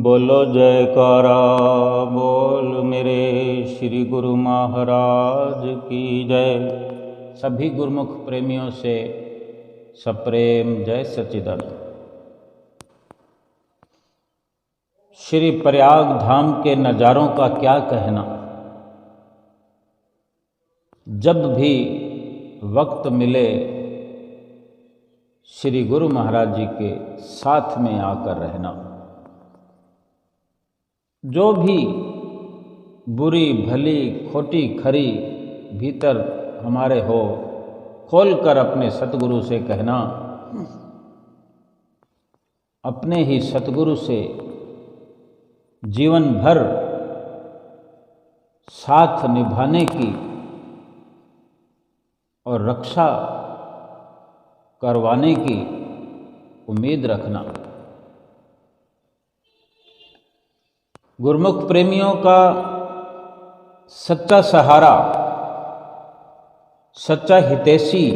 बोलो जयकारा बोल मेरे श्री गुरु महाराज की जय। सभी गुरुमुख प्रेमियों से सप्रेम जय सच्चिदानंद। श्री प्रयाग धाम के नज़ारों का क्या कहना। जब भी वक्त मिले श्री गुरु महाराज जी के साथ में आकर रहना। जो भी बुरी भली खोटी खरी भीतर हमारे हो, खोलकर अपने सतगुरु से कहना। अपने ही सतगुरु से जीवन भर साथ निभाने की और रक्षा करवाने की उम्मीद रखना। गुरुमुख प्रेमियों का सच्चा सहारा, सच्चा हितैषी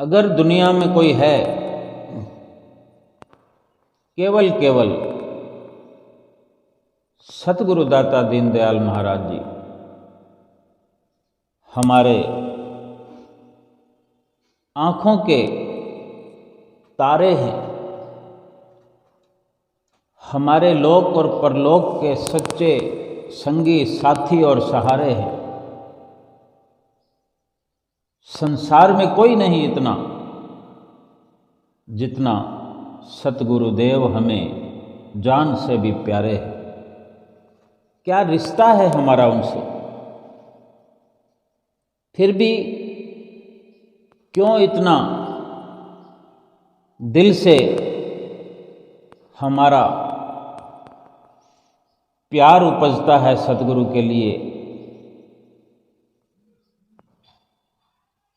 अगर दुनिया में कोई है, केवल सतगुरु दाता दीनदयाल महाराज जी हमारे आँखों के तारे हैं, हमारे लोक और परलोक के सच्चे संगी साथी और सहारे हैं। संसार में कोई नहीं इतना जितना सतगुरुदेव हमें जान से भी प्यारे हैं। क्या रिश्ता है हमारा उनसे, फिर भी क्यों इतना दिल से हमारा प्यार उपजता है सतगुरु के लिए।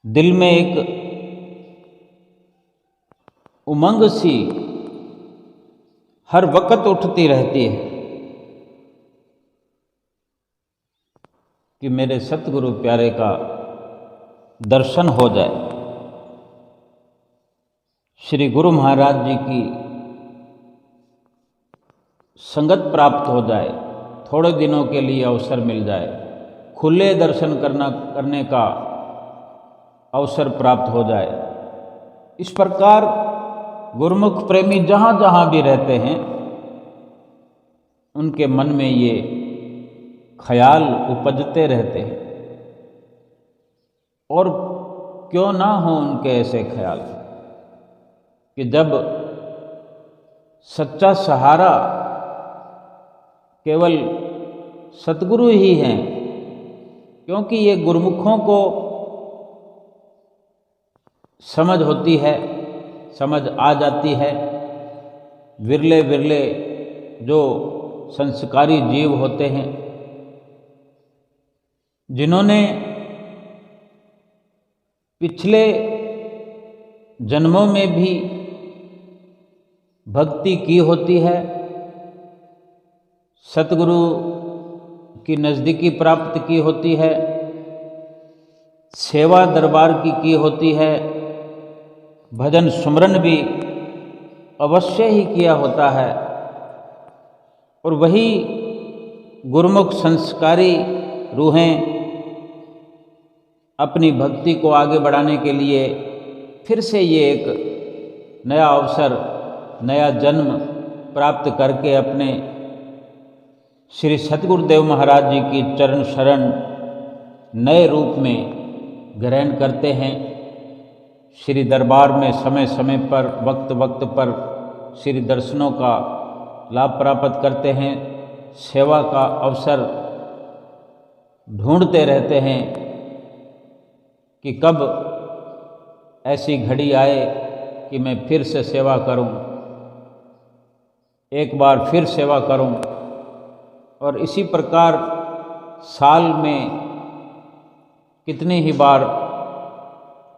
दिल में एक उमंग सी हर वक्त उठती रहती है कि मेरे सतगुरु प्यारे का दर्शन हो जाए, श्री गुरु महाराज जी की संगत प्राप्त हो जाए, थोड़े दिनों के लिए अवसर मिल जाए, खुले दर्शन करने का अवसर प्राप्त हो जाए। इस प्रकार गुरुमुख प्रेमी जहाँ जहाँ भी रहते हैं, उनके मन में ये ख्याल उपजते रहते हैं। और क्यों ना हो उनके ऐसे ख्याल कि जब सच्चा सहारा केवल सतगुरु ही हैं, क्योंकि ये गुरुमुखों को समझ होती है, समझ आ जाती है। विरले विरले जो संस्कारी जीव होते हैं, जिन्होंने पिछले जन्मों में भी भक्ति की होती है, सतगुरु की नज़दीकी प्राप्त की होती है, सेवा दरबार की होती है, भजन सुमरन भी अवश्य ही किया होता है। और वही गुरुमुख संस्कारी रूहें अपनी भक्ति को आगे बढ़ाने के लिए फिर से ये एक नया अवसर, नया जन्म प्राप्त करके अपने श्री सतगुरुदेव महाराज जी की चरण शरण नए रूप में ग्रहण करते हैं। श्री दरबार में समय समय पर वक्त पर श्री दर्शनों का लाभ प्राप्त करते हैं, सेवा का अवसर ढूंढते रहते हैं कि कब ऐसी घड़ी आए कि मैं फिर से सेवा करूं, एक बार फिर सेवा करूं। और इसी प्रकार साल में कितनी ही बार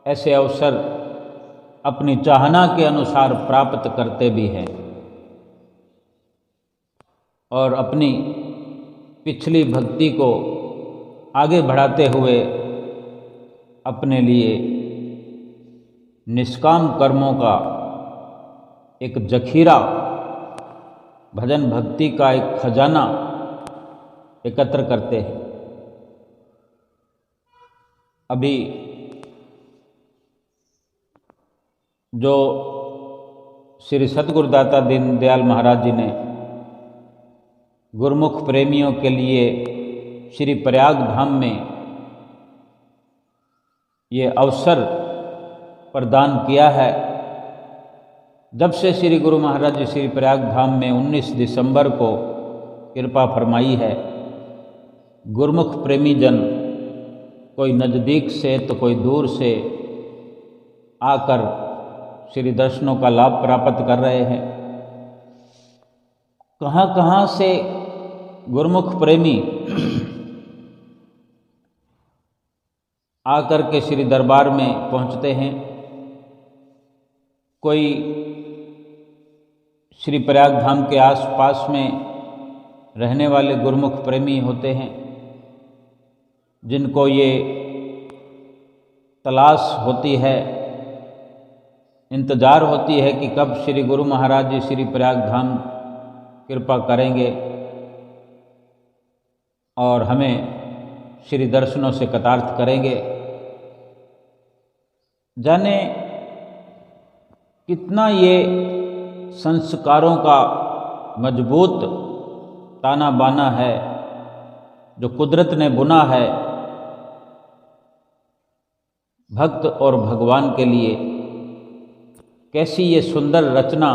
ऐसे अवसर अपनी चाहना के अनुसार प्राप्त करते भी हैं और अपनी पिछली भक्ति को आगे बढ़ाते हुए अपने लिए निष्काम कर्मों का एक जखीरा भजन भक्ति का एक खजाना एकत्र करते हैं। अभी जो श्री सतगुरुदाता दीनदयाल महाराज जी ने गुरुमुख प्रेमियों के लिए श्री प्रयाग धाम में ये अवसर प्रदान किया है, जब से श्री गुरु महाराज जी श्री प्रयाग धाम में 19 दिसंबर को कृपा फरमाई है, गुरुमुख प्रेमी जन कोई नज़दीक से तो कोई दूर से आकर श्री दर्शनों का लाभ प्राप्त कर रहे हैं। कहाँ कहाँ से गुरुमुख प्रेमी आकर के श्री दरबार में पहुँचते हैं। कोई श्री प्रयाग धाम के आसपास में रहने वाले गुरुमुख प्रेमी होते हैं, जिनको ये तलाश होती है, इंतज़ार होती है कि कब श्री गुरु महाराज जी श्री प्रयाग धाम कृपा करेंगे और हमें श्री दर्शनों से कृतार्थ करेंगे। जाने कितना ये संस्कारों का मजबूत ताना बाना है जो कुदरत ने बुना है भक्त और भगवान के लिए। कैसी ये सुंदर रचना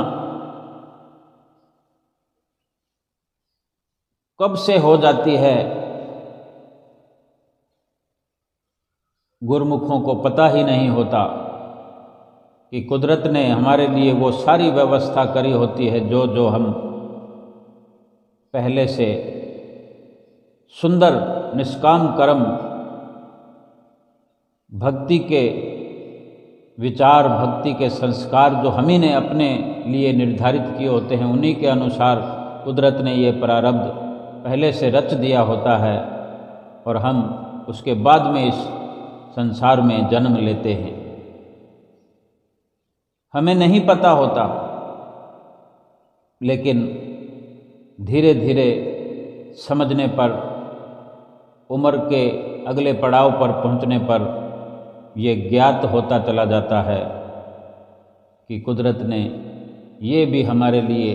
कब से हो जाती है, गुरुमुखों को पता ही नहीं होता कि कुदरत ने हमारे लिए वो सारी व्यवस्था करी होती है जो हम पहले से सुंदर निष्काम कर्म, भक्ति के विचार, भक्ति के संस्कार जो हम ही ने अपने लिए निर्धारित किए होते हैं, उन्हीं के अनुसार कुदरत ने ये प्रारब्ध पहले से रच दिया होता है और हम उसके बाद में इस संसार में जन्म लेते हैं। हमें नहीं पता होता, लेकिन धीरे धीरे समझने पर, उम्र के अगले पड़ाव पर पहुंचने पर ये ज्ञात होता चला जाता है कि कुदरत ने ये भी हमारे लिए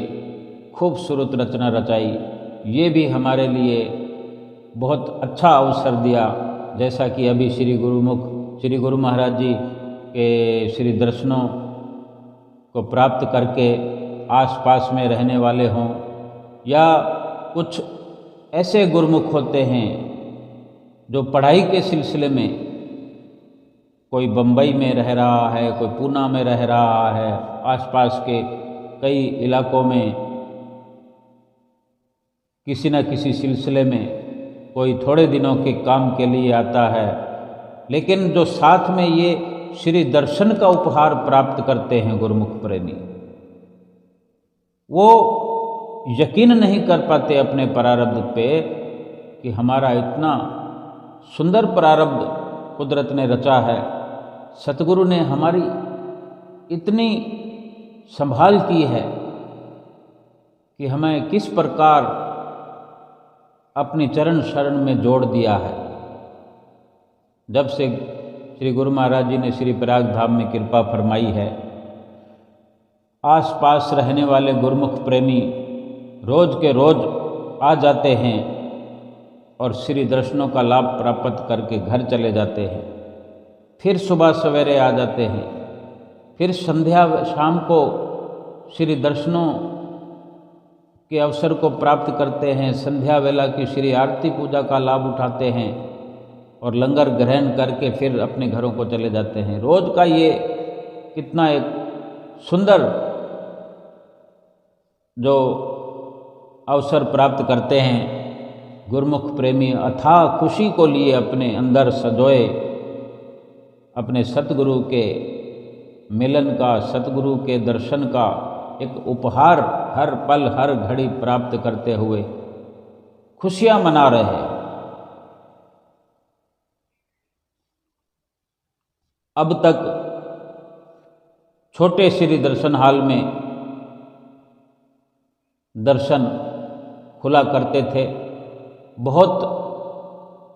खूबसूरत रचना रचाई, ये भी हमारे लिए बहुत अच्छा अवसर दिया। जैसा कि अभी श्री गुरु महाराज जी के श्री दर्शनों को प्राप्त करके आसपास में रहने वाले हों, या कुछ ऐसे गुरुमुख होते हैं जो पढ़ाई के सिलसिले में कोई बम्बई में रह रहा है, कोई पूना में रह रहा है, आसपास के कई इलाकों में किसी न किसी सिलसिले में कोई थोड़े दिनों के काम के लिए आता है, लेकिन जो साथ में ये श्री दर्शन का उपहार प्राप्त करते हैं गुरुमुख प्रेमी, वो यकीन नहीं कर पाते अपने प्रारब्ध पे कि हमारा इतना सुंदर प्रारब्ध कुदरत ने रचा है, सतगुरु ने हमारी इतनी संभाल की है कि हमें किस प्रकार अपनी चरण शरण में जोड़ दिया है। जब से श्री गुरु महाराज जी ने श्री प्रयाग धाम में कृपा फरमाई है, आसपास रहने वाले गुरुमुख प्रेमी रोज के रोज आ जाते हैं और श्री दर्शनों का लाभ प्राप्त करके घर चले जाते हैं। फिर सुबह सवेरे आ जाते हैं, फिर संध्या शाम को श्री दर्शनों के अवसर को प्राप्त करते हैं, संध्या वेला की श्री आरती पूजा का लाभ उठाते हैं और लंगर ग्रहण करके फिर अपने घरों को चले जाते हैं। रोज का ये कितना एक सुंदर जो अवसर प्राप्त करते हैं गुरुमुख प्रेमी, अथाह खुशी को लिए अपने अंदर सजोए, अपने सतगुरु के मिलन का, सतगुरु के दर्शन का एक उपहार हर पल हर घड़ी प्राप्त करते हुए खुशियां मना रहे हैं। अब तक छोटे श्री दर्शन हाल में दर्शन खुला करते थे। बहुत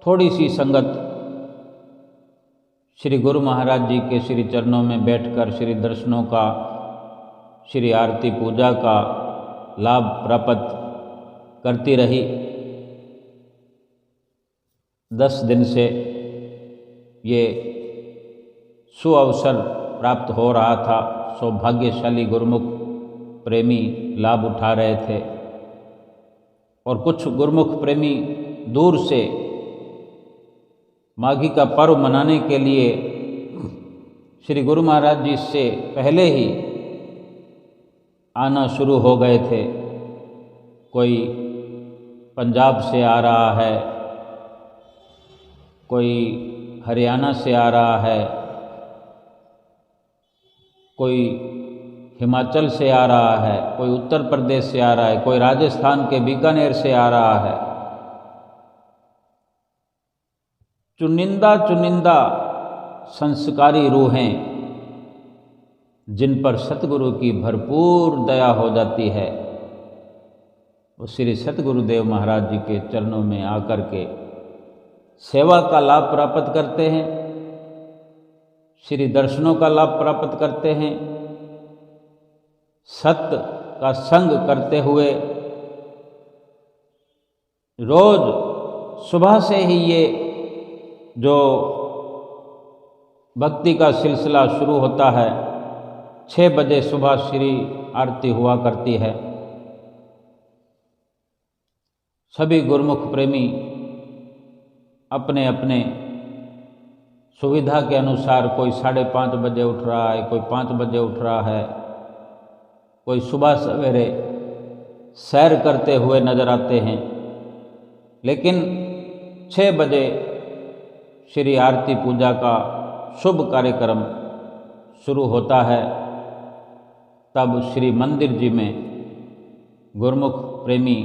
थोड़ी सी संगत श्री गुरु महाराज जी के श्री चरणों में बैठकर श्री दर्शनों का, श्री आरती पूजा का लाभ प्राप्त करती रही। 10 दिन से ये सुअवसर प्राप्त हो रहा था। सौभाग्यशाली गुरुमुख प्रेमी लाभ उठा रहे थे और कुछ गुरुमुख प्रेमी दूर से माघी का पर्व मनाने के लिए श्री गुरु महाराज जी से पहले ही आना शुरू हो गए थे। कोई पंजाब से आ रहा है, कोई हरियाणा से आ रहा है, कोई हिमाचल से आ रहा है, कोई उत्तर प्रदेश से आ रहा है, कोई राजस्थान के बीकानेर से आ रहा है। चुनिंदा चुनिंदा संस्कारी रूहें जिन पर सतगुरु की भरपूर दया हो जाती है, वो श्री सतगुरुदेव महाराज जी के चरणों में आकर के सेवा का लाभ प्राप्त करते हैं, श्री दर्शनों का लाभ प्राप्त करते हैं। सत्य का संग करते हुए रोज सुबह से ही ये जो भक्ति का सिलसिला शुरू होता है, 6 बजे सुबह श्री आरती हुआ करती है। सभी गुरुमुख प्रेमी अपने अपने सुविधा के अनुसार, कोई 5:30 बजे उठ रहा है, कोई 5 बजे उठ रहा है, कोई सुबह सवेरे सैर करते हुए नजर आते हैं। लेकिन 6 बजे श्री आरती पूजा का शुभ कार्यक्रम शुरू होता है। तब श्री मंदिर जी में गुरुमुख प्रेमी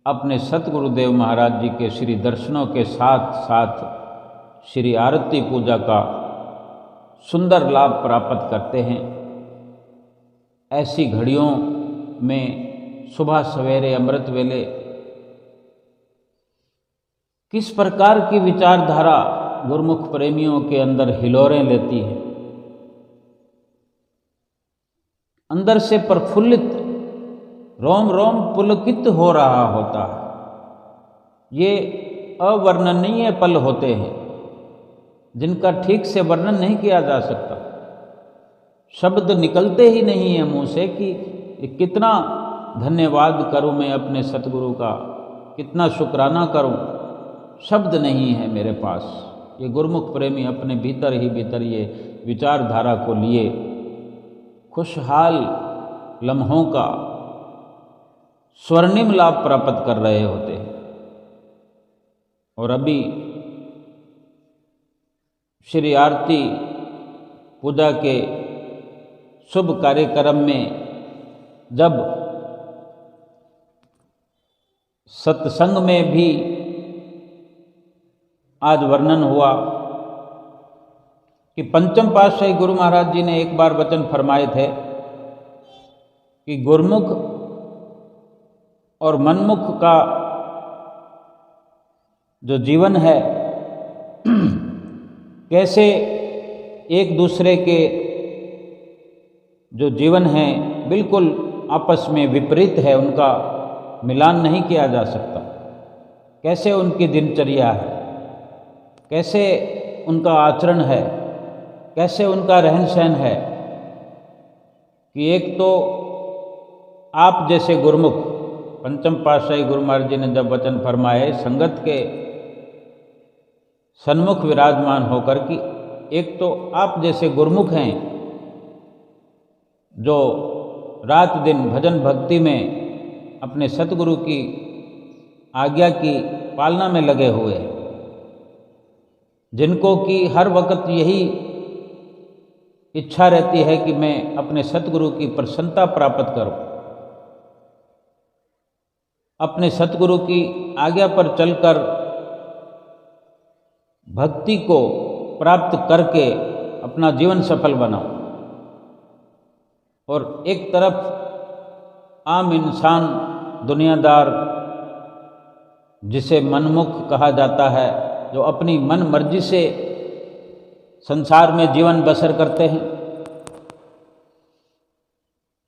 अपने सतगुरुदेव महाराज जी के श्री दर्शनों के साथ साथ श्री आरती पूजा का सुंदर लाभ प्राप्त करते हैं। ऐसी घड़ियों में सुबह सवेरे अमृत वेले किस प्रकार की विचारधारा गुरुमुख प्रेमियों के अंदर हिलोरें लेती है, अंदर से प्रफुल्लित, रोम रोम पुलकित हो रहा होता है। ये अवर्णनीय पल होते हैं जिनका ठीक से वर्णन नहीं किया जा सकता। शब्द निकलते ही नहीं है मुँह से कि कितना धन्यवाद करूं मैं अपने सतगुरु का, कितना शुक्राना करूं। शब्द नहीं है मेरे पास। ये गुरुमुख प्रेमी अपने भीतर ही भीतर ये विचारधारा को लिए खुशहाल लम्हों का स्वर्णिम लाभ प्राप्त कर रहे होते हैं। और अभी श्री आरती पूजा के शुभ कार्यक्रम में जब सत्संग में भी आज वर्णन हुआ कि पंचम पातशाही गुरु महाराज जी ने एक बार वचन फरमाए थे कि गुरुमुख और मनमुख का जो जीवन है कैसे एक दूसरे के जो जीवन है बिल्कुल आपस में विपरीत है, उनका मिलान नहीं किया जा सकता। कैसे उनकी दिनचर्या है, कैसे उनका आचरण है, कैसे उनका रहन सहन है कि एक तो आप जैसे गुरुमुख, पंचम पातशाही गुरु महाराज जी ने जब वचन फरमाए संगत के सन्मुख विराजमान होकर कि एक तो आप जैसे गुरुमुख हैं जो रात दिन भजन भक्ति में अपने सतगुरु की आज्ञा की पालना में लगे हुए हैं, जिनको कि हर वक्त यही इच्छा रहती है कि मैं अपने सतगुरु की प्रसन्नता प्राप्त करूं, अपने सतगुरु की आज्ञा पर चलकर भक्ति को प्राप्त करके अपना जीवन सफल बनाऊं। और एक तरफ आम इंसान, दुनियादार, जिसे मनमुख कहा जाता है, जो अपनी मन मर्जी से संसार में जीवन बसर करते हैं,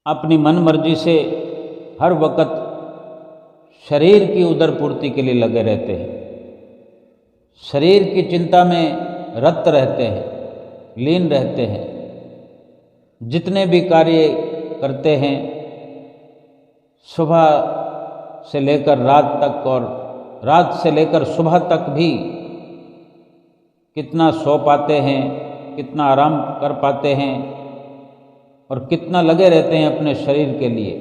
अपनी मन मर्जी से हर वक्त शरीर की उदरपूर्ति के लिए लगे रहते हैं, शरीर की चिंता में रत रहते हैं, लीन रहते हैं। जितने भी कार्य करते हैं सुबह से लेकर रात तक और रात से लेकर सुबह तक भी कितना सो पाते हैं, कितना आराम कर पाते हैं और कितना लगे रहते हैं अपने शरीर के लिए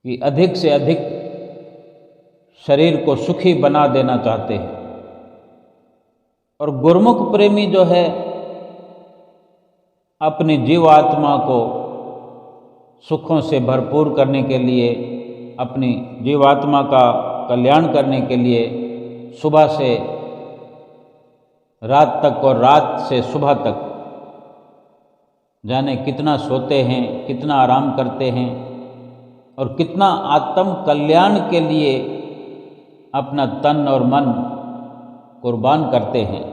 कि अधिक से अधिक शरीर को सुखी बना देना चाहते हैं। और गुरुमुख प्रेमी जो है अपनी जीवात्मा को सुखों से भरपूर करने के लिए, अपनी जीवात्मा का कल्याण करने के लिए सुबह से रात तक और रात से सुबह तक जाने कितना सोते हैं, कितना आराम करते हैं और कितना आत्म कल्याण के लिए अपना तन और मन कुर्बान करते हैं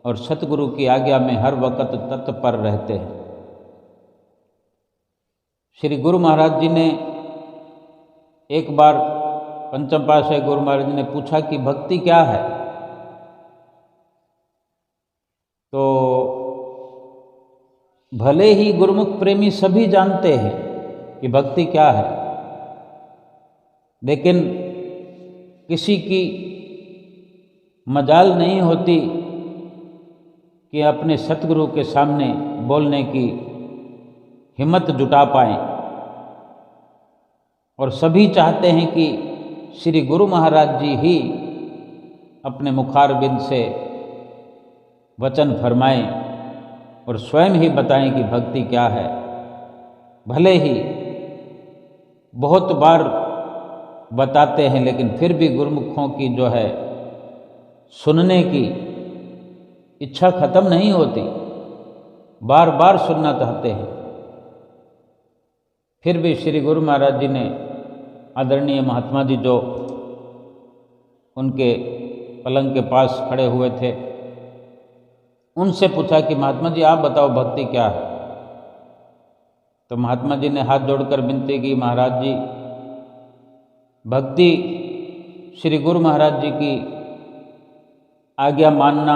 और सतगुरु की आज्ञा में हर वक्त तत्पर रहते हैं। श्री गुरु महाराज जी ने एक बार पंचम पातशाही गुरु महाराज जी ने पूछा कि भक्ति क्या है, तो भले ही गुरुमुख प्रेमी सभी जानते हैं कि भक्ति क्या है, लेकिन किसी की मजाल नहीं होती कि अपने सतगुरु के सामने बोलने की हिम्मत जुटा पाएं। और सभी चाहते हैं कि श्री गुरु महाराज जी ही अपने मुखारबिंद से वचन फरमाएं और स्वयं ही बताएं कि भक्ति क्या है। भले ही बहुत बार बताते हैं लेकिन फिर भी गुरुमुखों की जो है सुनने की इच्छा खत्म नहीं होती, बार बार सुनना चाहते हैं। फिर भी श्री गुरु महाराज जी ने, आदरणीय महात्मा जी जो उनके पलंग के पास खड़े हुए थे, उनसे पूछा कि महात्मा जी आप बताओ भक्ति क्या है। तो महात्मा जी ने हाथ जोड़कर विनती की, महाराज जी भक्ति श्री गुरु महाराज जी की आज्ञा मानना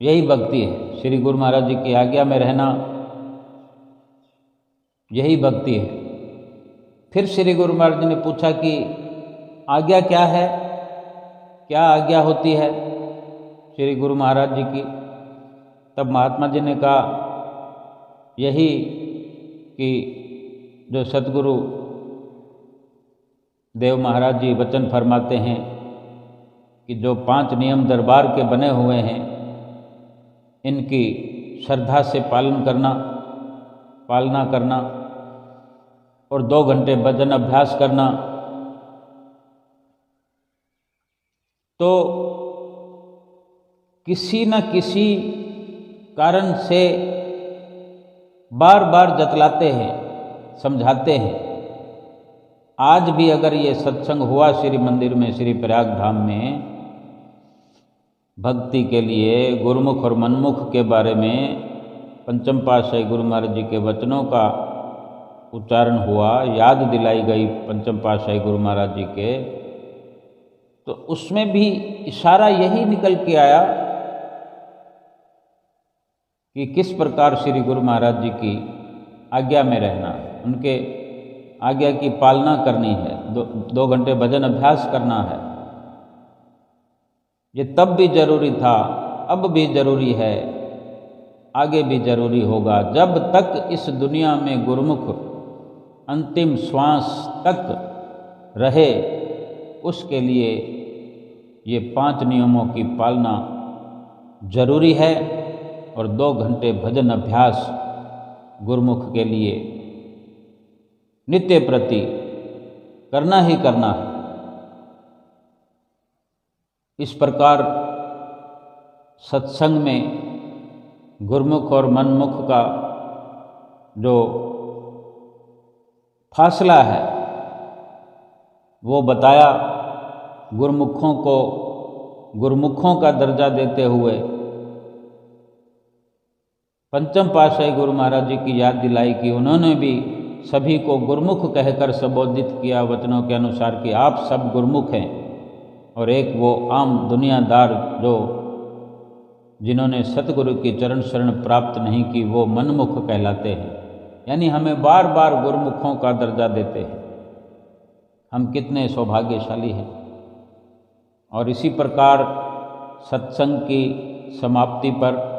यही भक्ति है, श्री गुरु महाराज जी की आज्ञा में रहना यही भक्ति है। फिर श्री गुरु महाराज जी ने पूछा कि आज्ञा क्या है, क्या आज्ञा होती है श्री गुरु महाराज जी की। तब महात्मा जी ने कहा यही कि जो सतगुरु देव महाराज जी वचन फरमाते हैं कि जो 5 नियम दरबार के बने हुए हैं इनकी श्रद्धा से पालना करना और 2 घंटे भजन अभ्यास करना। तो किसी न किसी कारण से बार बार जतलाते हैं, समझाते हैं। आज भी अगर ये सत्संग हुआ श्री मंदिर में, श्री प्रयाग धाम में, भक्ति के लिए गुरुमुख और मनमुख के बारे में पंचम पातशाही गुरु महाराज जी के वचनों का उच्चारण हुआ, याद दिलाई गई पंचम पातशाही गुरु महाराज जी के, तो उसमें भी इशारा यही निकल के आया कि किस प्रकार श्री गुरु महाराज जी की आज्ञा में रहना, उनके आज्ञा की पालना करनी है, 2 घंटे भजन अभ्यास करना है। ये तब भी जरूरी था, अब भी जरूरी है, आगे भी जरूरी होगा। जब तक इस दुनिया में गुरुमुख अंतिम श्वास तक रहे, उसके लिए ये 5 नियमों की पालना जरूरी है और 2 घंटे भजन अभ्यास गुरुमुख के लिए नित्य प्रति करना ही करना है। इस प्रकार सत्संग में गुरुमुख और मनमुख का जो फासला है वो बताया। गुरमुखों को गुरमुखों का दर्जा देते हुए पंचम पातशाही गुरु महाराज जी की याद दिलाई कि उन्होंने भी सभी को गुरमुख कहकर संबोधित किया वचनों के अनुसार कि आप सब गुरमुख हैं, और एक वो आम दुनियादार जो जिन्होंने सतगुरु की चरण शरण प्राप्त नहीं की वो मनमुख कहलाते हैं। यानी हमें बार बार गुरमुखों का दर्जा देते हैं। हम कितने सौभाग्यशाली हैं। और इसी प्रकार सत्संग की समाप्ति पर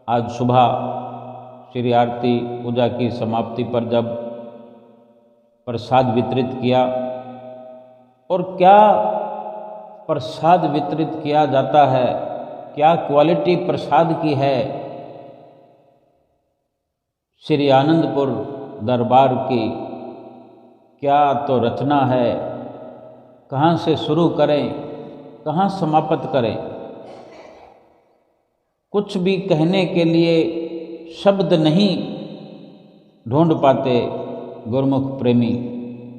आज सुबह श्री आरती पूजा की समाप्ति पर जब प्रसाद वितरित किया, और क्या प्रसाद वितरित किया जाता है, क्या क्वालिटी प्रसाद की है। श्री आनंदपुर दरबार की क्या तो रचना है। कहाँ से शुरू करें, कहाँ समाप्त करें, कुछ भी कहने के लिए शब्द नहीं ढूंढ पाते गुरमुख प्रेमी।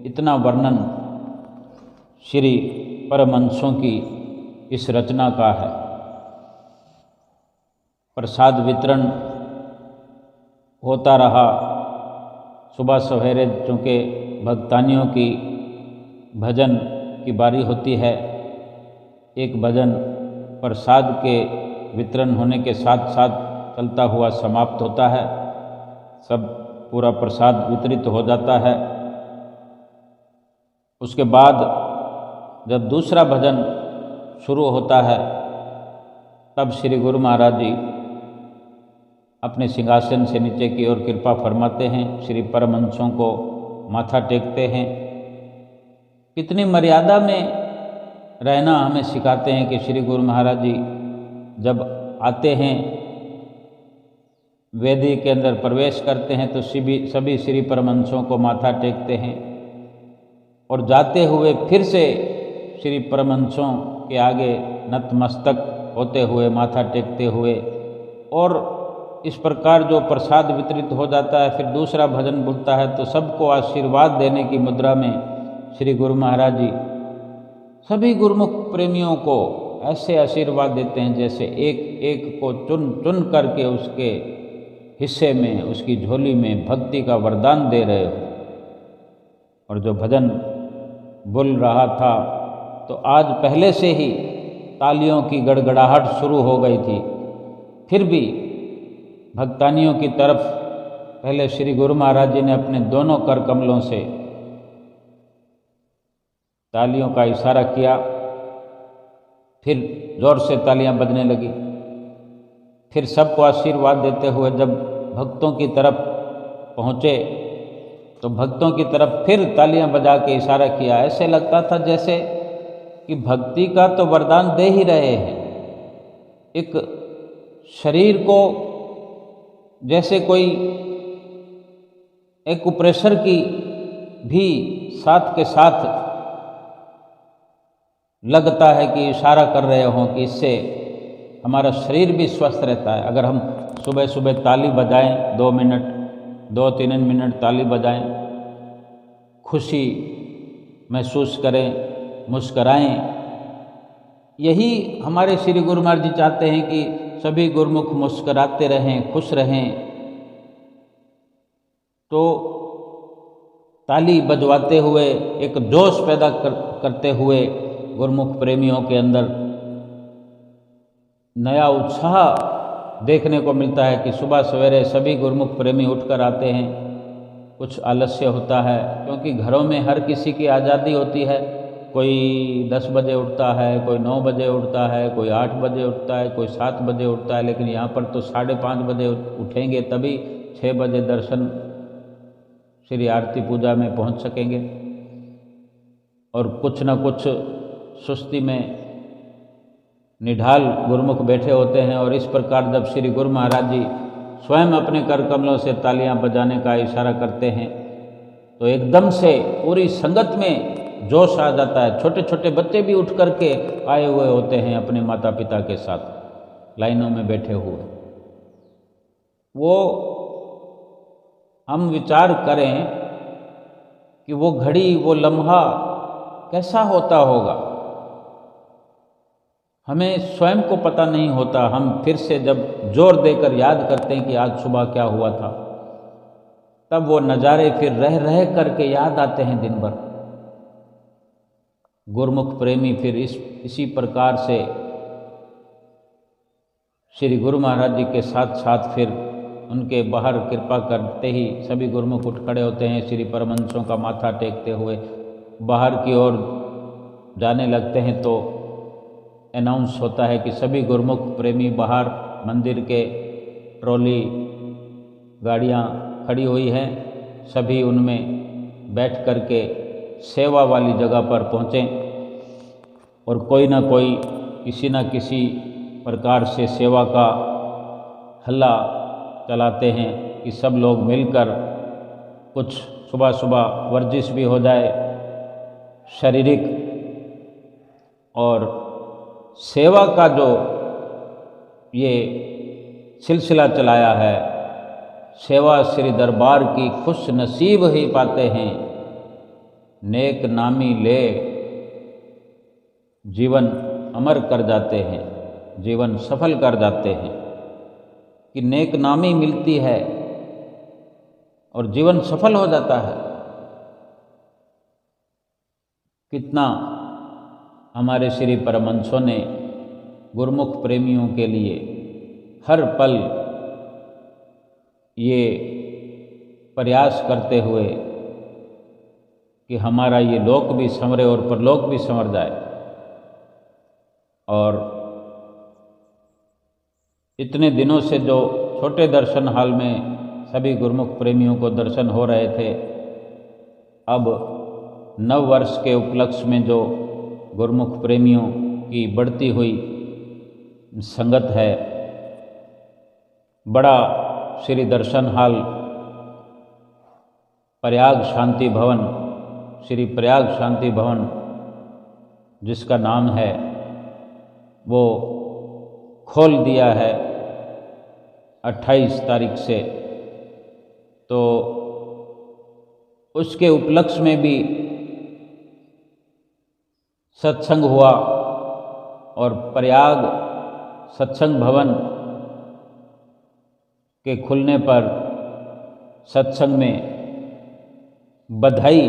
इतना वर्णन श्री परमहंसों की इस रचना का है। प्रसाद वितरण होता रहा। सुबह सवेरे चूँकि भक्तानियों की भजन की बारी होती है, एक भजन प्रसाद के वितरण होने के साथ साथ चलता हुआ समाप्त होता है। सब पूरा प्रसाद वितरित हो जाता है। उसके बाद जब दूसरा भजन शुरू होता है तब श्री गुरु महाराज जी अपने सिंहासन से नीचे की ओर कृपा फरमाते हैं, श्री परमहंसों को माथा टेकते हैं। कितनी मर्यादा में रहना हमें सिखाते हैं कि श्री गुरु महाराज जी जब आते हैं, वेदी के अंदर प्रवेश करते हैं तो सभी श्री परमहंसों को माथा टेकते हैं, और जाते हुए फिर से श्री परमहंसों के आगे नतमस्तक होते हुए माथा टेकते हुए, और इस प्रकार जो प्रसाद वितरित हो जाता है फिर दूसरा भजन बोलता है तो सबको आशीर्वाद देने की मुद्रा में श्री गुरु महाराज जी सभी गुरुमुख प्रेमियों को ऐसे आशीर्वाद देते हैं जैसे एक एक को चुन चुन करके उसके हिस्से में, उसकी झोली में भक्ति का वरदान दे रहे हो। और जो भजन बोल रहा था तो आज पहले से ही तालियों की गड़गड़ाहट शुरू हो गई थी, फिर भी भक्तानियों की तरफ पहले श्री गुरु महाराज जी ने अपने दोनों कर कमलों से तालियों का इशारा किया, फिर जोर से तालियां बजने लगी। फिर सबको आशीर्वाद देते हुए जब भक्तों की तरफ पहुँचे तो भक्तों की तरफ फिर तालियां बजा के इशारा किया। ऐसे लगता था जैसे कि भक्ति का तो वरदान दे ही रहे हैं, एक शरीर को जैसे कोई एक्यूप्रेशर की भी साथ के साथ लगता है कि इशारा कर रहे हों कि इससे हमारा शरीर भी स्वस्थ रहता है। अगर हम सुबह सुबह ताली बजाएं, 2 मिनट 2-3 मिनट ताली बजाएं, खुशी महसूस करें, मुस्कराएं, यही हमारे श्री गुरु महाराज जी चाहते हैं कि सभी गुरुमुख मुस्कराते रहें, खुश रहें। तो ताली बजवाते हुए एक जोश पैदा करते हुए गुरुमुख प्रेमियों के अंदर नया उत्साह देखने को मिलता है कि सुबह सवेरे सभी गुरुमुख प्रेमी उठकर आते हैं। कुछ आलस्य होता है क्योंकि घरों में हर किसी की आज़ादी होती है। कोई 10 बजे उठता है, कोई 9 बजे उठता है, कोई 8 बजे उठता है, कोई 7 बजे उठता है, लेकिन यहाँ पर तो 5:30 बजे उठेंगे तभी 6 बजे दर्शन श्री आरती पूजा में पहुँच सकेंगे। और कुछ न कुछ सुस्ती में निढाल गुरुमुख बैठे होते हैं। और इस प्रकार जब श्री गुरु महाराज जी स्वयं अपने कर कमलों से तालियां बजाने का इशारा करते हैं तो एकदम से पूरी संगत में जोश आ जाता है। छोटे छोटे बच्चे भी उठ करके आए हुए होते हैं अपने माता पिता के साथ लाइनों में बैठे हुए। वो हम विचार करें कि वो घड़ी, वो लम्हा कैसा होता होगा, हमें स्वयं को पता नहीं होता। हम फिर से जब जोर देकर याद करते हैं कि आज सुबह क्या हुआ था, तब वो नज़ारे फिर रह रह करके याद आते हैं दिन भर। गुरुमुख प्रेमी फिर इसी प्रकार से श्री गुरु महाराज जी के साथ साथ फिर उनके बाहर कृपा करते ही सभी गुरुमुख उठ खड़े होते हैं। श्री परमहंसों का माथा टेकते हुए बाहर की ओर जाने लगते हैं तो अनाउंस होता है कि सभी गुरुमुख प्रेमी बाहर मंदिर के ट्रॉली गाड़ियाँ खड़ी हुई हैं, सभी उनमें बैठ कर के सेवा वाली जगह पर पहुँचें और कोई ना कोई किसी न किसी प्रकार से सेवा का हल्ला चलाते हैं कि सब लोग मिलकर कुछ सुबह सुबह वर्जिश भी हो जाए शारीरिक, और सेवा का जो ये सिलसिला चलाया है, सेवा श्री दरबार की खुश नसीब ही पाते हैं, नेक नामी ले जीवन अमर कर जाते हैं, जीवन सफल कर जाते हैं, कि नेक नामी मिलती है और जीवन सफल हो जाता है। कितना हमारे श्री परमहंसों ने गुरुमुख प्रेमियों के लिए हर पल ये प्रयास करते हुए कि हमारा ये लोक भी संवरे और परलोक भी संवर जाए। और इतने दिनों से जो छोटे दर्शन हाल में सभी गुरुमुख प्रेमियों को दर्शन हो रहे थे, अब नव वर्ष के उपलक्ष्य में जो गुरुमुख प्रेमियों की बढ़ती हुई संगत है, बड़ा श्री दर्शन हाल प्रयाग शांति भवन, श्री प्रयाग शांति भवन जिसका नाम है, वो खोल दिया है 28 तारीख से। तो उसके उपलक्ष्य में भी सत्संग हुआ और प्रयाग सत्संग भवन के खुलने पर सत्संग में बधाई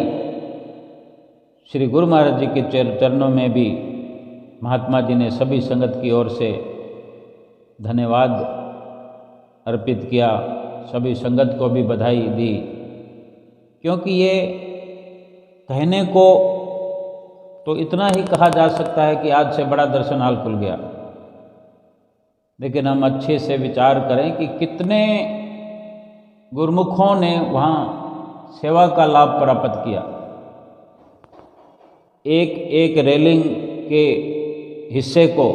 श्री गुरु महाराज जी के चरणों में भी महात्मा जी ने सभी संगत की ओर से धन्यवाद अर्पित किया, सभी संगत को भी बधाई दी, क्योंकि ये कहने को तो इतना ही कहा जा सकता है कि आज से बड़ा दर्शन हाल खुल गया, लेकिन हम अच्छे से विचार करें कि कितने गुरुमुखों ने वहाँ सेवा का लाभ प्राप्त किया। एक एक रेलिंग के हिस्से को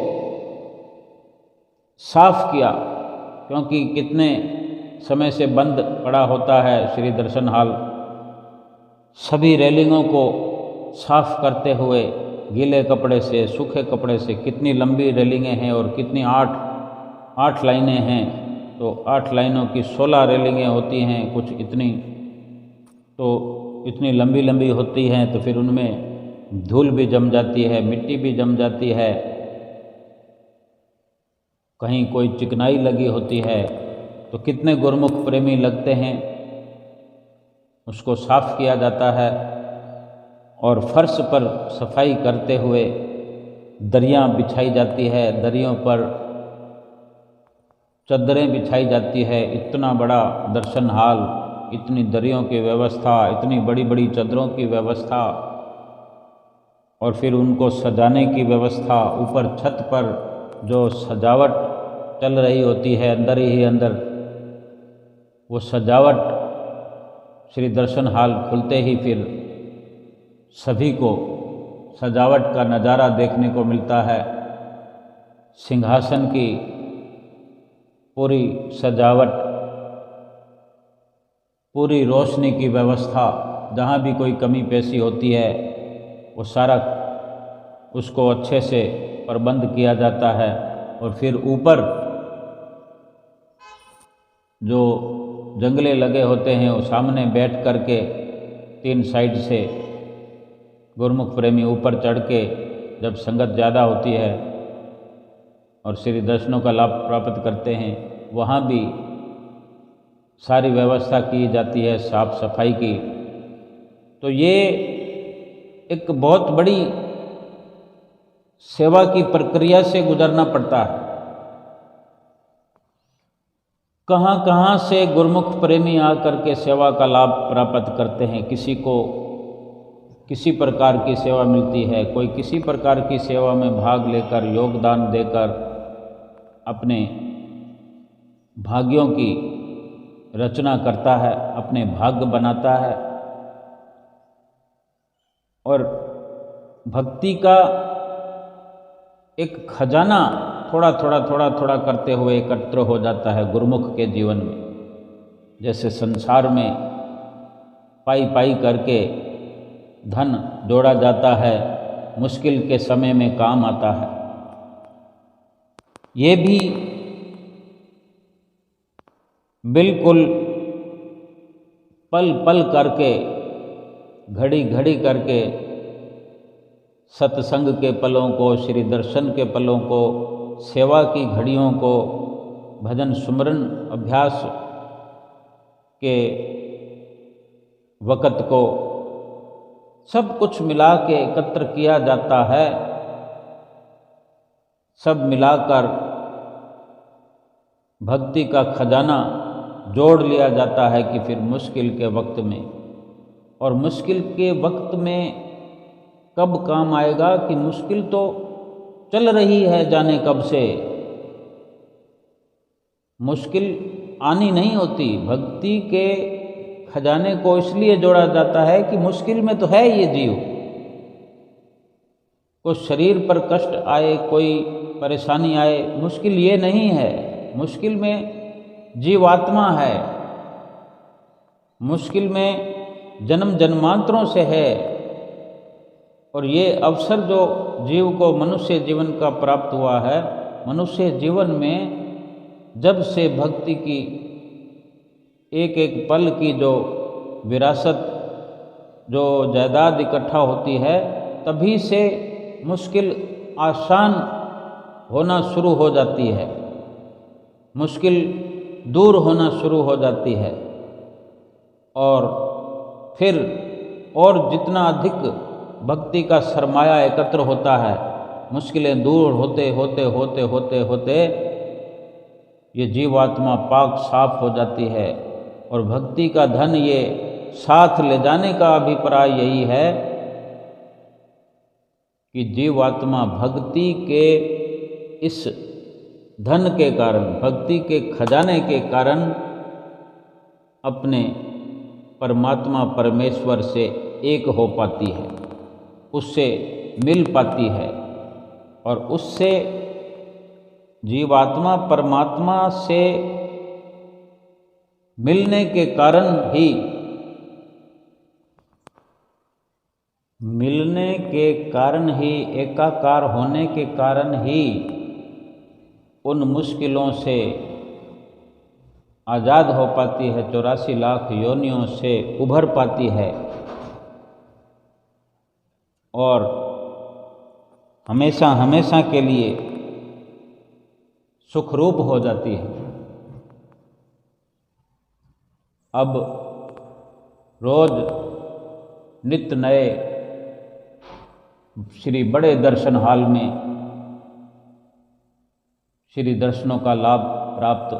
साफ किया, क्योंकि कितने समय से बंद पड़ा होता है श्री दर्शन हाल। सभी रेलिंगों को साफ करते हुए गीले कपड़े से, सूखे कपड़े से, कितनी लंबी रेलिंगें हैं और कितनी 8 लाइनें हैं, तो 8 लाइनों की 16 रेलिंगें होती हैं, कुछ इतनी तो इतनी लंबी लंबी होती हैं, तो फिर उनमें धूल भी जम जाती है, मिट्टी भी जम जाती है, कहीं कोई चिकनाई लगी होती है, तो कितने गुरुमुख प्रेमी लगते हैं, उसको साफ किया जाता है और फर्श पर सफाई करते हुए दरियाँ बिछाई जाती है, दरियों पर चद्दरें बिछाई जाती है। इतना बड़ा दर्शन हाल, इतनी दरियों की व्यवस्था, इतनी बड़ी बड़ी चद्दरों की व्यवस्था, और फिर उनको सजाने की व्यवस्था, ऊपर छत पर जो सजावट चल रही होती है अंदर ही अंदर, वो सजावट श्री दर्शन हाल खुलते ही फिर सभी को सजावट का नज़ारा देखने को मिलता है। सिंहासन की पूरी सजावट, पूरी रोशनी की व्यवस्था, जहाँ भी कोई कमी पेशी होती है वो सारा उसको अच्छे से प्रबंध किया जाता है। और फिर ऊपर जो जंगले लगे होते हैं, वो सामने बैठ कर के 3 साइड से गुरुमुख प्रेमी ऊपर चढ़ के जब संगत ज़्यादा होती है और श्री दर्शनों का लाभ प्राप्त करते हैं, वहाँ भी सारी व्यवस्था की जाती है साफ सफाई की। तो ये एक बहुत बड़ी सेवा की प्रक्रिया से गुजरना पड़ता है। कहाँ कहाँ से गुरुमुख प्रेमी आकर के सेवा का लाभ प्राप्त करते हैं। किसी को किसी प्रकार की सेवा मिलती है, कोई किसी प्रकार की सेवा में भाग लेकर योगदान देकर अपने भाग्यों की रचना करता है, अपने भाग्य बनाता है और भक्ति का एक खजाना थोड़ा थोड़ा करते हुए एकत्र हो जाता है गुरुमुख के जीवन में। जैसे संसार में पाई पाई करके धन जोड़ा जाता है, मुश्किल के समय में काम आता है। ये भी बिल्कुल पल पल करके, घड़ी घड़ी करके सत्संग के पलों को, श्री दर्शन के पलों को, सेवा की घड़ियों को, भजन सुमरन अभ्यास के वक़्त को, सब कुछ मिला के एकत्र किया जाता है। सब मिलाकर भक्ति का खजाना जोड़ लिया जाता है कि फिर मुश्किल के वक्त में, और मुश्किल के वक्त में कब काम आएगा कि मुश्किल तो चल रही है जाने कब से, मुश्किल आनी नहीं होती। भक्ति के खजाने को इसलिए जोड़ा जाता है कि मुश्किल में तो है ये जीव। कोई शरीर पर कष्ट आए, कोई परेशानी आए, मुश्किल ये नहीं है। मुश्किल में जीवात्मा है, मुश्किल में जन्म जन्मांतरों से है। और ये अवसर जो जीव को मनुष्य जीवन का प्राप्त हुआ है, मनुष्य जीवन में जब से भक्ति की एक एक पल की जो विरासत, जो जायदाद इकट्ठा होती है, तभी से मुश्किल आसान होना शुरू हो जाती है, मुश्किल दूर होना शुरू हो जाती है। और फिर और जितना अधिक भक्ति का सरमाया एकत्र होता है, मुश्किलें दूर होते होते होते होते होते ये जीवात्मा पाक साफ हो जाती है। और भक्ति का धन ये साथ ले जाने का अभिप्राय यही है कि जीवात्मा भक्ति के इस धन के कारण, भक्ति के खजाने के कारण अपने परमात्मा परमेश्वर से एक हो पाती है, उससे मिल पाती है। और उससे जीवात्मा परमात्मा से मिलने के कारण ही, एकाकार होने के कारण ही उन मुश्किलों से आज़ाद हो पाती है, 84 लाख योनियों से उभर पाती है और हमेशा हमेशा के लिए सुखरूप हो जाती है। अब रोज नित्य नए श्री बड़े दर्शन हाल में श्री दर्शनों का लाभ प्राप्त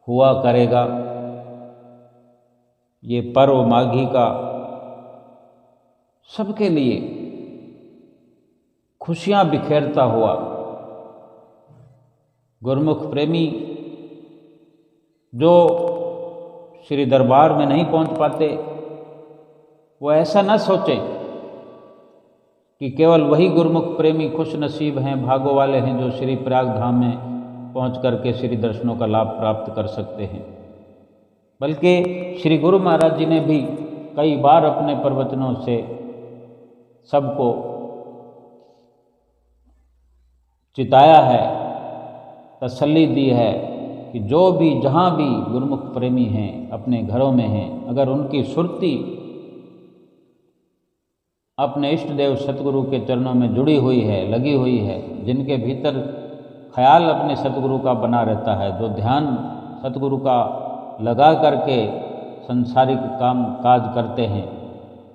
हुआ करेगा। ये पर्व माघी का सबके लिए खुशियां बिखेरता हुआ, गुरुमुख प्रेमी जो श्री दरबार में नहीं पहुंच पाते, वो ऐसा न सोचें कि केवल वही गुरुमुख प्रेमी खुश नसीब हैं, भागों वाले हैं जो श्री प्रयाग धाम में पहुंच करके श्री दर्शनों का लाभ प्राप्त कर सकते हैं। बल्कि श्री गुरु महाराज जी ने भी कई बार अपने प्रवचनों से सबको चिताया है, तसल्ली दी है कि जो भी जहाँ भी गुरुमुख प्रेमी हैं, अपने घरों में हैं, अगर उनकी सुरती अपने इष्ट देव सतगुरु के चरणों में जुड़ी हुई है, लगी हुई है, जिनके भीतर ख्याल अपने सतगुरु का बना रहता है, जो ध्यान सतगुरु का लगा करके संसारिक काम काज करते हैं,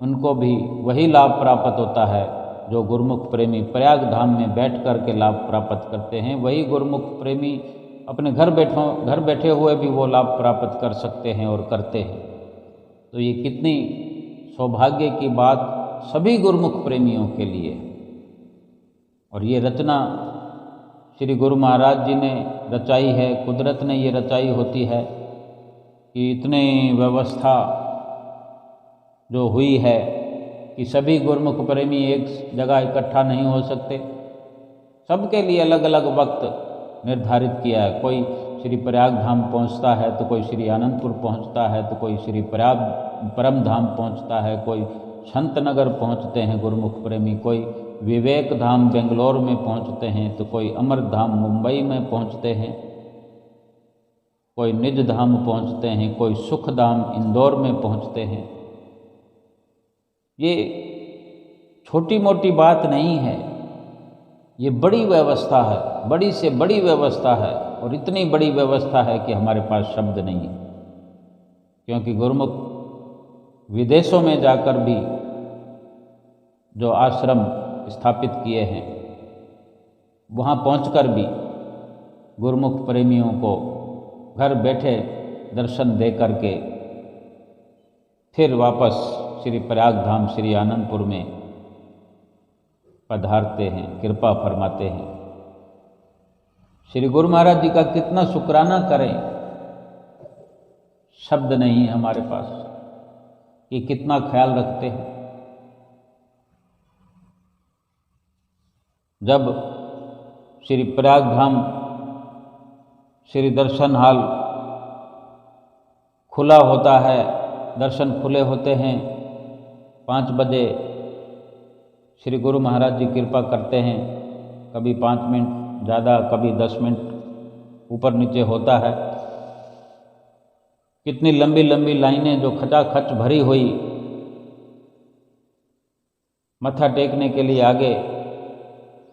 उनको भी वही लाभ प्राप्त होता है जो गुरुमुख प्रेमी प्रयाग धाम में बैठ कर के लाभ प्राप्त करते हैं। वही गुरुमुख प्रेमी अपने घर बैठे हुए भी वो लाभ प्राप्त कर सकते हैं और करते हैं। तो ये कितनी सौभाग्य की बात सभी गुरुमुख प्रेमियों के लिए। और ये रचना श्री गुरु महाराज जी ने रचाई है, कुदरत ने ये रचाई होती है कि इतनी व्यवस्था जो हुई है कि सभी गुरुमुख प्रेमी एक जगह इकट्ठा नहीं हो सकते, सबके लिए अलग अलग वक्त निर्धारित किया है। कोई श्री प्रयाग धाम पहुंचता है तो कोई श्री आनंदपुर पहुंचता है तो कोई श्री प्रयाग परम धाम पहुंचता है, कोई संत नगर पहुंचते हैं गुरुमुख प्रेमी, कोई विवेक धाम बेंगलोर में पहुंचते हैं तो कोई अमर धाम मुंबई में पहुंचते हैं, कोई निज धाम पहुंचते हैं, कोई सुख धाम इंदौर में पहुंचते हैं। ये छोटी मोटी बात नहीं है, ये बड़ी व्यवस्था है, बड़ी से बड़ी व्यवस्था है। और इतनी बड़ी व्यवस्था है कि हमारे पास शब्द नहीं है, क्योंकि गुरुमुख विदेशों में जाकर भी जो आश्रम स्थापित किए हैं, वहाँ पहुंचकर भी गुरुमुख प्रेमियों को घर बैठे दर्शन दे करके फिर वापस श्री प्रयाग धाम श्री आनंदपुर में पधारते हैं, कृपा फरमाते हैं। श्री गुरु महाराज जी का कितना शुक्राना करें, शब्द नहीं है हमारे पास कि कितना ख्याल रखते हैं। जब श्री प्रयाग धाम श्री दर्शन हॉल खुला होता है, दर्शन खुले होते हैं, 5 बजे श्री गुरु महाराज जी कृपा करते हैं, कभी 5 मिनट ज़्यादा, कभी 10 मिनट ऊपर नीचे होता है। कितनी लंबी लंबी लाइनें जो खचाखच भरी हुई, मत्था टेकने के लिए आगे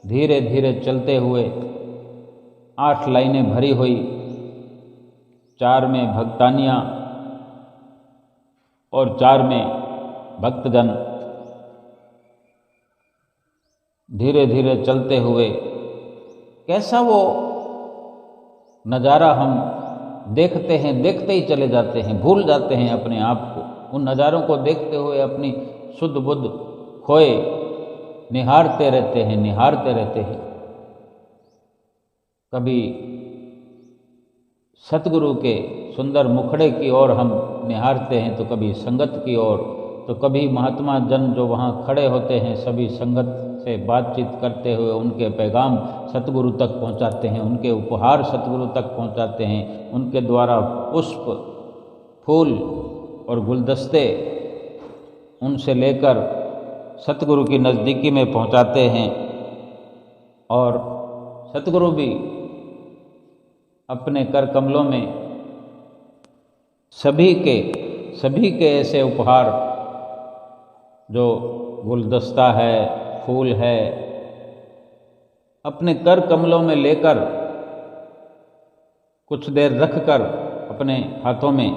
धीरे धीरे चलते हुए 8 लाइनें भरी हुई, 4 में भक्तानियाँ और 4 में भक्तजन धीरे धीरे चलते हुए। कैसा वो नज़ारा हम देखते हैं, देखते ही चले जाते हैं, भूल जाते हैं अपने आप को। उन नज़ारों को देखते हुए अपनी शुद्ध बुद्ध खोए निहारते रहते हैं, निहारते रहते हैं। कभी सतगुरु के सुंदर मुखड़े की ओर हम निहारते हैं तो कभी संगत की ओर, तो कभी महात्मा जन जो वहाँ खड़े होते हैं सभी संगत से बातचीत करते हुए उनके पैगाम सतगुरु तक पहुँचाते हैं, उनके उपहार सतगुरु तक पहुँचाते हैं, उनके द्वारा पुष्प, फूल और गुलदस्ते उनसे लेकर सतगुरु की नज़दीकी में पहुँचाते हैं। और सतगुरु भी अपने कर कमलों में सभी के ऐसे उपहार, जो गुलदस्ता है, फूल है, अपने कर कमलों में लेकर कुछ देर रखकर अपने हाथों में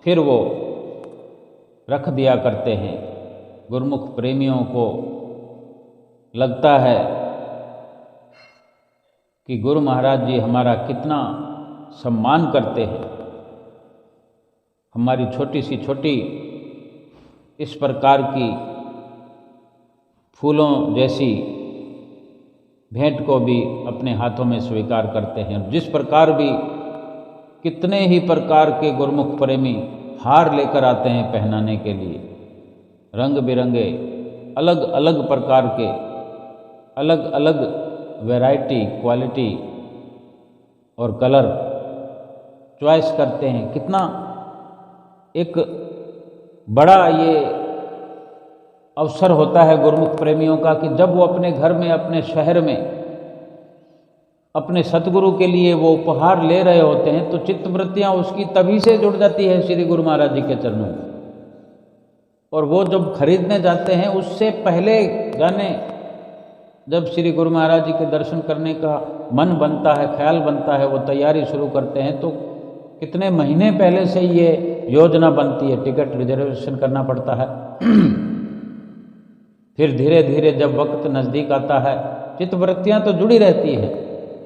फिर वो रख दिया करते हैं। गुरुमुख प्रेमियों को लगता है कि गुरु महाराज जी हमारा कितना सम्मान करते हैं। हमारी छोटी सी छोटी इस प्रकार की फूलों जैसी भेंट को भी अपने हाथों में स्वीकार करते हैं। जिस प्रकार भी कितने ही प्रकार के गुरुमुख प्रेमी हार लेकर आते हैं पहनाने के लिए, रंग बिरंगे अलग अलग प्रकार के, अलग अलग वैरायटी, क्वालिटी और कलर चॉइस करते हैं। कितना एक बड़ा ये अवसर होता है गुरुमुख प्रेमियों का कि जब वो अपने घर में, अपने शहर में अपने सतगुरु के लिए वो उपहार ले रहे होते हैं तो चित्तवृत्तियाँ उसकी तभी से जुड़ जाती है श्री गुरु महाराज जी के चरणों में। और वो जब खरीदने जाते हैं उससे पहले जाने जब श्री गुरु महाराज जी के दर्शन करने का मन बनता है, ख्याल बनता है, वो तैयारी शुरू करते हैं तो कितने महीने पहले से ये योजना बनती है, टिकट रिजर्वेशन करना पड़ता है। फिर धीरे धीरे जब वक्त नज़दीक आता है चित्तवृत्तियाँ तो जुड़ी रहती हैं,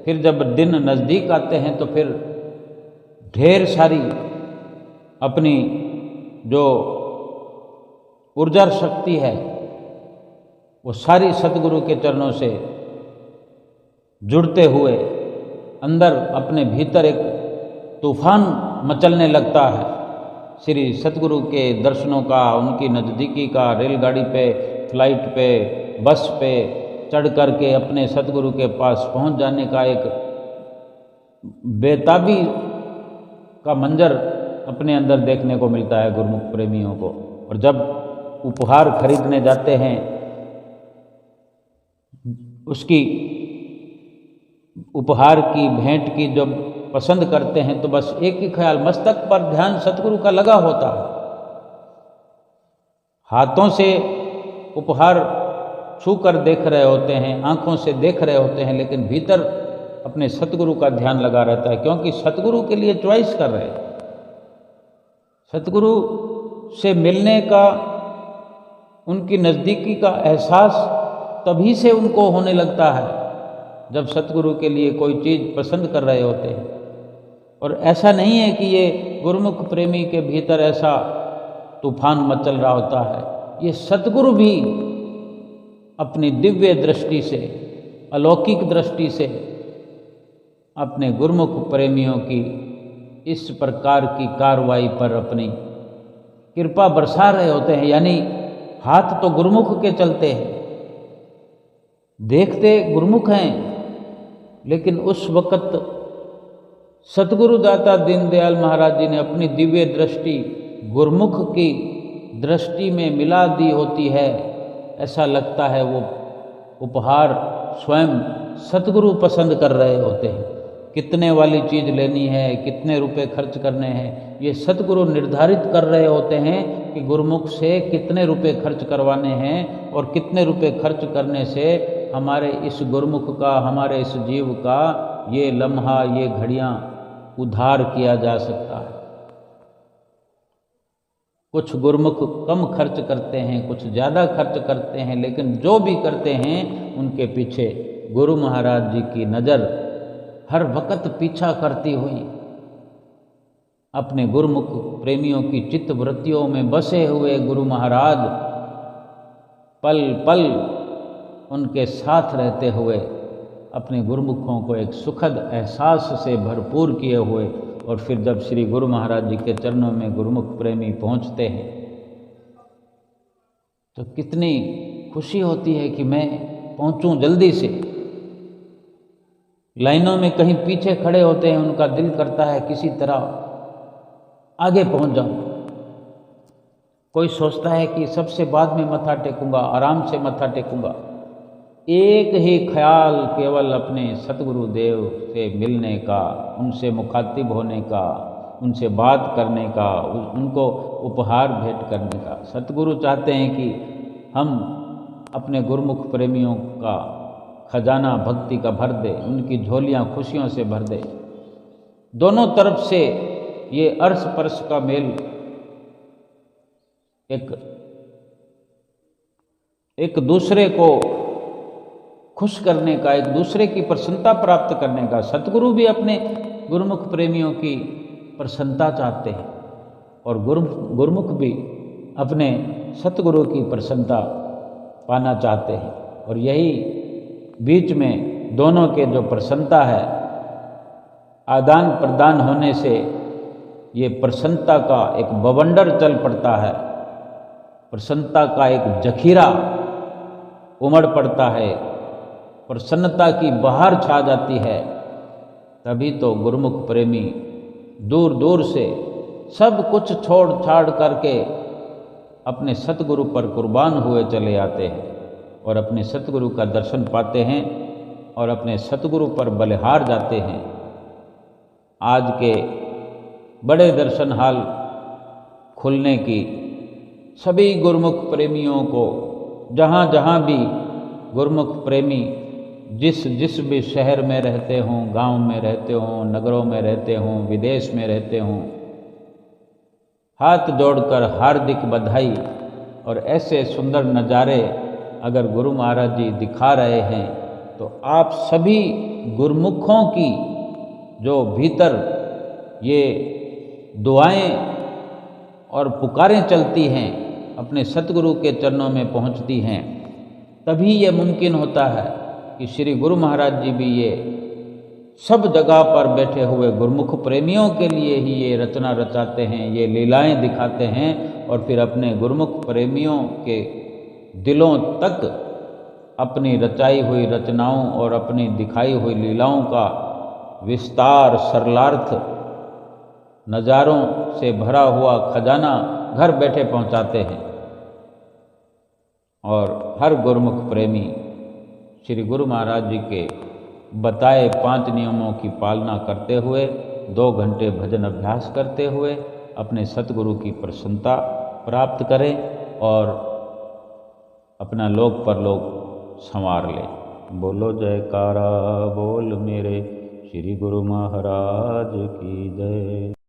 फिर जब दिन नज़दीक आते हैं तो फिर ढेर सारी अपनी जो ऊर्जा शक्ति है वो सारी सतगुरु के चरणों से जुड़ते हुए अंदर अपने भीतर एक तूफान मचलने लगता है श्री सतगुरु के दर्शनों का, उनकी नज़दीकी का। रेलगाड़ी पे, फ्लाइट पे, बस पे चढ़ कर के अपने सतगुरु के पास पहुंच जाने का एक बेताबी का मंजर अपने अंदर देखने को मिलता है गुरुमुख प्रेमियों को। और जब उपहार खरीदने जाते हैं उसकी उपहार की, भेंट की जब पसंद करते हैं तो बस एक ही ख्याल, मस्तक पर ध्यान सतगुरु का लगा होता है। हाथों से उपहार छू कर देख रहे होते हैं, आंखों से देख रहे होते हैं, लेकिन भीतर अपने सतगुरु का ध्यान लगा रहता है, क्योंकि सतगुरु के लिए चॉइस कर रहे हैं। सतगुरु से मिलने का, उनकी नज़दीकी का एहसास तभी से उनको होने लगता है जब सतगुरु के लिए कोई चीज़ पसंद कर रहे होते हैं। और ऐसा नहीं है कि ये गुरुमुख प्रेमी के भीतर ऐसा तूफान मचल रहा होता है, ये सतगुरु भी अपनी दिव्य दृष्टि से, अलौकिक दृष्टि से अपने गुरुमुख प्रेमियों की इस प्रकार की कार्रवाई पर अपनी कृपा बरसा रहे होते हैं। यानी हाथ तो गुरुमुख के चलते हैं, देखते गुरुमुख हैं, लेकिन उस वक़्त सतगुरु दाता दीनदयाल महाराज जी ने अपनी दिव्य दृष्टि गुरुमुख की दृष्टि में मिला दी होती है। ऐसा लगता है वो उपहार स्वयं सतगुरु पसंद कर रहे होते हैं। कितने वाली चीज़ लेनी है, कितने रुपए खर्च करने हैं, ये सतगुरु निर्धारित कर रहे होते हैं कि गुरुमुख से कितने रुपए खर्च करवाने हैं और कितने रुपए खर्च करने से हमारे इस गुरुमुख का, हमारे इस जीव का ये लम्हा, ये घड़ियाँ उद्धार किया जा सकता है। कुछ गुरुमुख कम खर्च करते हैं, कुछ ज़्यादा खर्च करते हैं, लेकिन जो भी करते हैं उनके पीछे गुरु महाराज जी की नज़र हर वक्त पीछा करती हुई अपने गुरुमुख प्रेमियों की चित्त वृत्तियों में बसे हुए गुरु महाराज पल पल उनके साथ रहते हुए अपने गुरुमुखों को एक सुखद एहसास से भरपूर किए हुए, और फिर जब श्री गुरु महाराज जी के चरणों में गुरुमुख प्रेमी पहुंचते हैं तो कितनी खुशी होती है कि मैं पहुंचूं जल्दी से। लाइनों में कहीं पीछे खड़े होते हैं, उनका दिल करता है किसी तरह आगे पहुंच जाऊं। कोई सोचता है कि सबसे बाद में मत्था टेकूंगा, आराम से मत्था टेकूंगा। एक ही ख्याल केवल अपने सतगुरु देव से मिलने का, उनसे मुखातिब होने का, उनसे बात करने का, उनको उपहार भेंट करने का। सतगुरु चाहते हैं कि हम अपने गुरुमुख प्रेमियों का खजाना भक्ति का भर दे, उनकी झोलियाँ खुशियों से भर दे। दोनों तरफ से ये अर्श परश का मेल एक दूसरे को खुश करने का, एक दूसरे की प्रसन्नता प्राप्त करने का। सतगुरु भी अपने गुरुमुख प्रेमियों की प्रसन्नता चाहते हैं और गुरुमुख भी अपने सतगुरु की प्रसन्नता पाना चाहते हैं। और यही बीच में दोनों के जो प्रसन्नता है, आदान प्रदान होने से ये प्रसन्नता का एक बवंडर चल पड़ता है, प्रसन्नता का एक जखीरा उमड़ पड़ता है, प्रसन्नता की बहार छा जाती है। तभी तो गुरुमुख प्रेमी दूर दूर से सब कुछ छोड़ छाड़ करके अपने सतगुरु पर कुर्बान हुए चले आते हैं और अपने सतगुरु का दर्शन पाते हैं और अपने सतगुरु पर बलिहार जाते हैं। आज के बड़े दर्शन हाल खुलने की सभी गुरुमुख प्रेमियों को, जहाँ जहाँ भी गुरुमुख प्रेमी जिस जिस भी शहर में रहते हों, गांव में रहते हों, नगरों में रहते हों, विदेश में रहते हों, हाथ जोड़कर हार्दिक बधाई। और ऐसे सुंदर नज़ारे अगर गुरु महाराज जी दिखा रहे हैं तो आप सभी गुरुमुखों की जो भीतर ये दुआएं और पुकारें चलती हैं, अपने सतगुरु के चरणों में पहुंचती हैं, तभी ये मुमकिन होता है कि श्री गुरु महाराज जी भी ये सब जगह पर बैठे हुए गुरुमुख प्रेमियों के लिए ही ये रचना रचाते हैं, ये लीलाएं दिखाते हैं और फिर अपने गुरुमुख प्रेमियों के दिलों तक अपनी रचाई हुई रचनाओं और अपनी दिखाई हुई लीलाओं का विस्तार, सरलार्थ, नज़ारों से भरा हुआ खजाना घर बैठे पहुंचाते हैं। और हर गुरुमुख प्रेमी श्री गुरु महाराज जी के बताए 5 नियमों की पालना करते हुए 2 घंटे भजन अभ्यास करते हुए अपने सतगुरु की प्रसन्नता प्राप्त करें और अपना लोक परलोक संवार लें। बोलो जयकारा बोल मेरे श्री गुरु महाराज की जय।